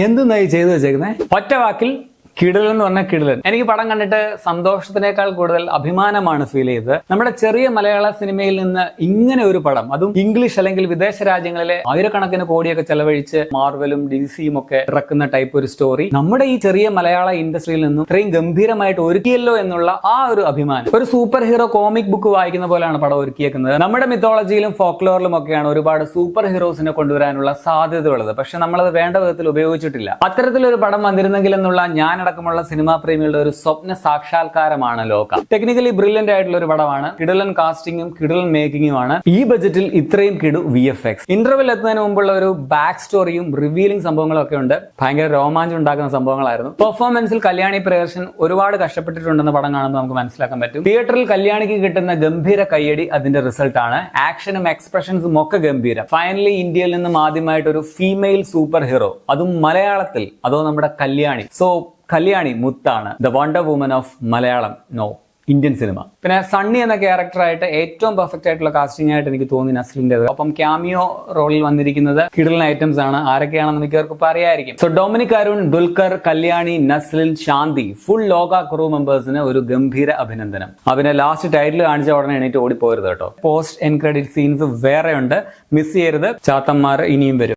എന്തുന്നായി ചെയ്തു വെച്ചേക്കുന്നത്? ഒറ്റ വാക്കിൽ കിടിലൻ എന്ന് പറഞ്ഞാൽ കിടിലൻ. എനിക്ക് പടം കണ്ടിട്ട് സന്തോഷത്തിനേക്കാൾ കൂടുതൽ അഭിമാനമാണ് ഫീൽ ചെയ്തത്. നമ്മുടെ ചെറിയ മലയാള സിനിമയിൽ നിന്ന് ഇങ്ങനെ ഒരു പടം, അതും ഇംഗ്ലീഷ് അല്ലെങ്കിൽ വിദേശ രാജ്യങ്ങളിലെ ആയിരക്കണക്കിന് കോടിയൊക്കെ ചെലവഴിച്ച് മാർവലും DC-യും ഒക്കെ ഇറക്കുന്ന ടൈപ്പ് ഒരു സ്റ്റോറി നമ്മുടെ ഈ ചെറിയ മലയാള ഇൻഡസ്ട്രിയിൽ നിന്നും ഇത്രയും ഗംഭീരമായിട്ട് ഒരുക്കിയല്ലോ എന്നുള്ള ആ ഒരു അഭിമാനം. ഒരു സൂപ്പർ ഹീറോ കോമിക് ബുക്ക് വായിക്കുന്ന പോലെയാണ് പടം ഒരുക്കിയേക്കുന്നത്. നമ്മുടെ മിത്തോളജിയിലും ഫോക്ലോറിലും ഒക്കെയാണ് ഒരുപാട് സൂപ്പർ ഹീറോസിനെ കൊണ്ടുവരാനുള്ള സാധ്യതയുള്ളത്. പക്ഷെ നമ്മളത് വേണ്ട വിധത്തിൽ ഉപയോഗിച്ചിട്ടില്ല. അത്തരത്തിലൊരു പടം വന്നിരുന്നെങ്കിൽ എന്നുള്ള ഞാൻ അടക്കമുള്ള സിനിമാ പ്രേമികളുടെ ഒരു സ്വപ്ന സാക്ഷാത്കാരമാണ് ലോക. ടെക്നിക്കലി ബ്രില്യന്റ് ആയിട്ടുള്ള ഒരു പടമാണ്. കിടിലൻ കാസ്റ്റിംഗും കിടിലൻ മേക്കിങ്ങുമാണ്. ഈ ബജറ്റിൽ ഇത്രയും കിടു VFX. ഇന്റർവെൽ എത്തുന്നതിന് മുമ്പുള്ള ഒരു ബാക്ക് സ്റ്റോറിയും റിവീലിംഗ് സംഭവങ്ങളും ഒക്കെ ഉണ്ട്. ഭയങ്കര രോമാഞ്ചം ഉണ്ടാക്കുന്ന സംഭവങ്ങളായിരുന്നു. പെർഫോമൻസിൽ കല്യാണി പ്രിയദർശൻ ഒരുപാട് കഷ്ടപ്പെട്ടിട്ടുണ്ടെന്ന് പടം കാണുമ്പോൾ നമുക്ക് മനസ്സിലാക്കാൻ പറ്റും. തിയേറ്ററിൽ കല്യാണിക്ക് കിട്ടുന്ന ഗംഭീര കയ്യടി അതിന്റെ റിസൾട്ട് ആണ്. ആക്ഷനും എക്സ്പ്രഷൻസും ഒക്കെ ഗംഭീരം. ഫൈനലി ഇന്ത്യയിൽ നിന്നും ആദ്യമായിട്ട് ഒരു ഫീമെയിൽ സൂപ്പർ ഹീറോ, അതും മലയാളത്തിൽ. അതോ നമ്മുടെ കല്യാണി. സോ കല്യാണി മുത്താണ്, the wonder woman of Malayalam, no Indian cinema. പിന്നെ സണ്ണി എന്ന ക്യാരക്ടറായിട്ട് ഏറ്റവും പെർഫെക്റ്റ് ആയിട്ടുള്ള കാസ്റ്റിംഗ് ആയിട്ട് എനിക്ക് തോന്നി നസ്ലിന്റേത്. അപ്പം ക്യാമിയോ റോളിൽ വന്നിരിക്കുന്നത് കിടിലൻ ഐറ്റംസ് ആണ്. ആരൊക്കെയാണെന്ന് മിക്കവർക്കും അറിയായിരിക്കും. സോ ഡൊമിനിക് അരുൺ, ദുൽഖർ, കല്യാണി, നസ്ലിൻ, ശാന്തി, ഫുൾ ലോക ക്രൂ മെമ്പേഴ്സിന് ഒരു ഗംഭീര അഭിനന്ദനം. അവനെ ലാസ്റ്റ് ടൈറ്റിൽ കാണിച്ച ഉടനെ എണീറ്റ് ഓടിപ്പോരുത് കേട്ടോ. പോസ്റ്റ് എൻ ക്രെഡിറ്റ് സീൻസ് വേറെ ഉണ്ട്, മിസ് ചെയ്യരുത്. ചാത്തന്മാർ ഇനിയും വരും.